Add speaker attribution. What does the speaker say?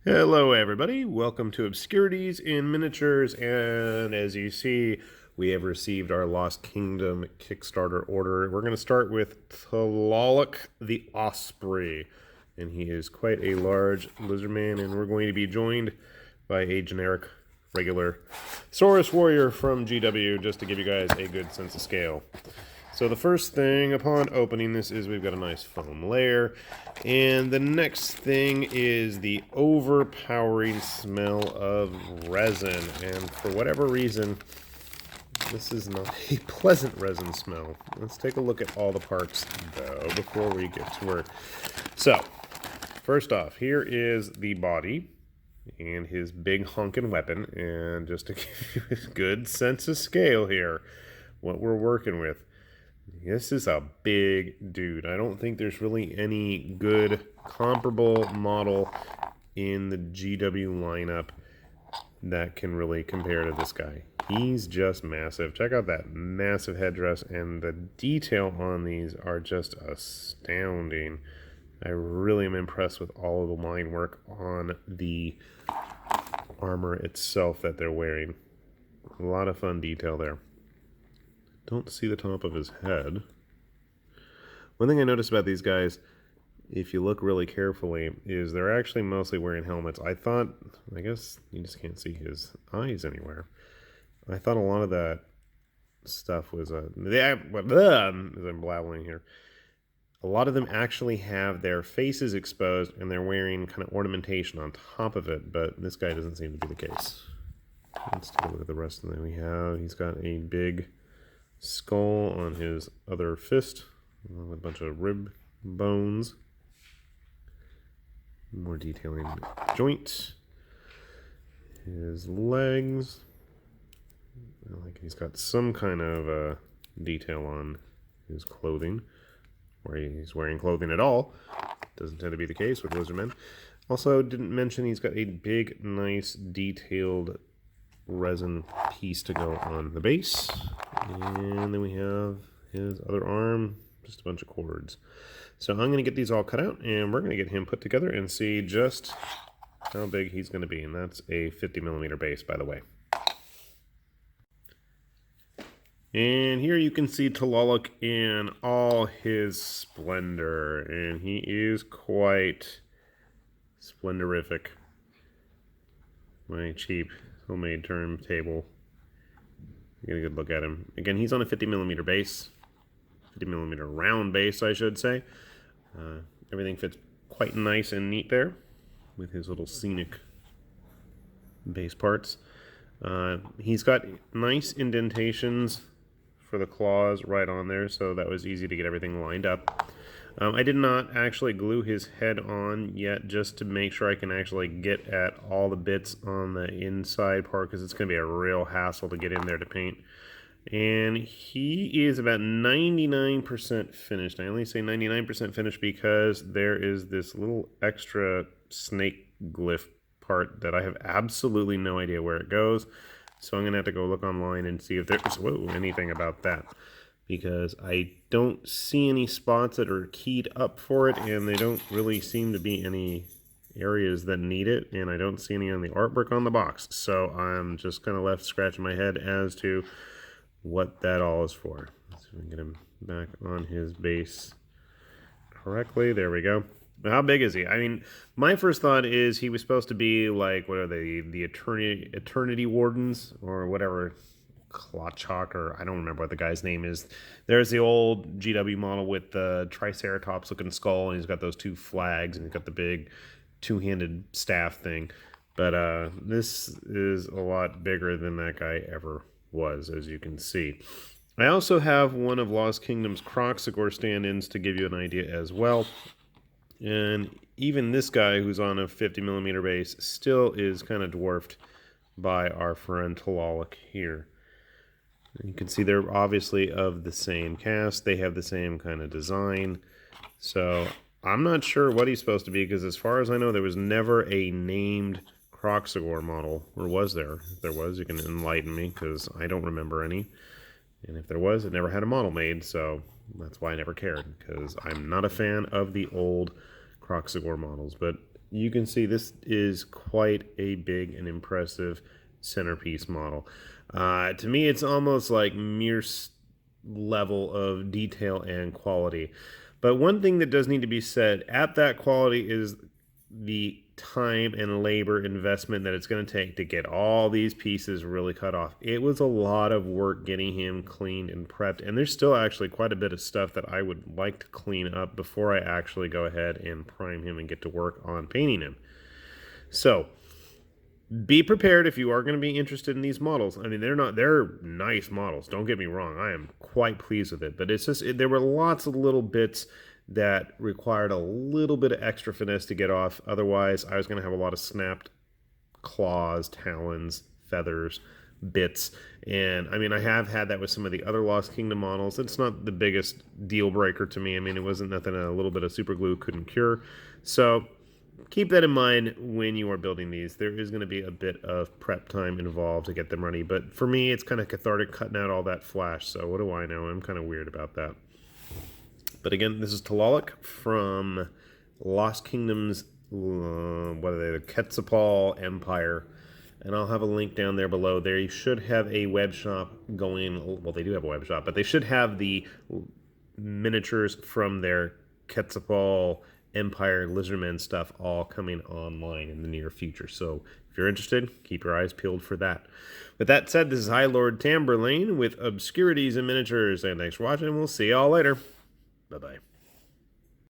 Speaker 1: Hello everybody, welcome to Obscurities in Miniatures, and as you see, we have received our Lost Kingdom Kickstarter order. We're going to start with Tlaloc the Osprey, and he is quite a large lizard man, and we're going to be joined by a generic, regular Saurus Warrior from GW, just to give you guys a good sense of scale. So the first thing upon opening this is we've got a nice foam layer, and the next thing is the overpowering smell of resin, and for whatever reason this is not a pleasant resin smell. Let's take a look at all the parts though before we get to work. So first off, here is the body and his big honkin' weapon, and just to give you a good sense of scale here, what we're working with. This is a big dude. I don't think there's really any good comparable model in the GW lineup that can really compare to this guy. He's just massive. Check out that massive headdress, and the detail on these are just astounding. I really am impressed with all of the line work on the armor itself that they're wearing. A lot of fun detail there. Don't see the top of his head. One thing I noticed about these guys, if you look really carefully, is they're actually mostly wearing helmets. I guess you just can't see his eyes anywhere. I thought a lot of that stuff was as I'm blabbling here. A lot of them actually have their faces exposed and they're wearing kind of ornamentation on top of it, but this guy doesn't seem to be the case. Let's take a look at the rest of them we have. He's got a big skull on his other fist, with a bunch of rib bones. More detailing joint. His legs. I like he's got some kind of detail on his clothing, where he's wearing clothing at all. Doesn't tend to be the case with lizardmen. Also, didn't mention he's got a big, nice, detailed resin piece to go on the base, and then we have his other arm, just a bunch of cords. So I'm going to get these all cut out, and we're going to get him put together and see just how big he's going to be, and that's a 50mm base, by the way. And here you can see Tlaloc in all his splendor, and he is quite splendorific. My cheap homemade turntable. Get a good look at him. Again, he's on a 50mm base. 50mm round base, I should say. Everything fits quite nice and neat there with his little scenic base parts. He's got nice indentations for the claws right on there, so that was easy to get everything lined up. I did not actually glue his head on yet, just to make sure I can actually get at all the bits on the inside part, because it's going to be a real hassle to get in there to paint. And he is about 99% finished. I only say 99% finished because there is this little extra snake glyph part that I have absolutely no idea where it goes. So I'm going to have to go look online and see if there's anything about that, because I don't see any spots that are keyed up for it, and they don't really seem to be any areas that need it, and I don't see any on the artwork on the box. So I'm just kind of left scratching my head as to what that all is for. Let's see if we can get him back on his base correctly. There we go. How big is he? I mean, my first thought is he was supposed to be like, what are they, the Eternity Wardens, or whatever, Klotchok, or I don't remember what the guy's name is. There's the old GW model with the Triceratops looking skull, and he's got those two flags, and he's got the big two-handed staff thing. But this is a lot bigger than that guy ever was, as you can see. I also have one of Lost Kingdom's krok-gar stand-ins to give you an idea as well. And even this guy, who's on a 50mm base, still is kind of dwarfed by our friend Tlaloc here. You can see they're obviously of the same cast. They have the same kind of design. So I'm not sure what he's supposed to be, because as far as I know, there was never a named krok-gar model. Or was there? If there was, you can enlighten me, because I don't remember any. And if there was, it never had a model made, so that's why I never cared, because I'm not a fan of the old krok-gar models, but you can see this is quite a big and impressive centerpiece model. To me, it's almost like mere level of detail and quality. But one thing that does need to be said at that quality is the time and labor investment that it's going to take to get all these pieces really cut off. It was a lot of work getting him cleaned and prepped, and there's still actually quite a bit of stuff that I would like to clean up before I actually go ahead and prime him and get to work on painting him. So be prepared if you are going to be interested in these models. I mean, they're nice models, don't get me wrong. I am quite pleased with it, but it's just there were lots of little bits that required a little bit of extra finesse to get off. Otherwise, I was going to have a lot of snapped claws, talons, feathers, bits. And I mean, I have had that with some of the other Lost Kingdom models. It's not the biggest deal breaker to me. I mean, it wasn't nothing a little bit of super glue couldn't cure. So keep that in mind when you are building these. There is going to be a bit of prep time involved to get them ready. But for me, it's kind of cathartic cutting out all that flash. So what do I know? I'm kind of weird about that. But again, this is Tlaloc from Lost Kingdom's, what are they, the Quetzpal Empire. And I'll have a link down there below. They should have a web shop going, well, they do have a web shop, but they should have the miniatures from their Quetzpal Empire Lizardmen stuff all coming online in the near future. So if you're interested, keep your eyes peeled for that. With that said, this is High Lord Tamberlane with Obscurities and Miniatures. And thanks for watching, and we'll see y'all later. Bye-bye.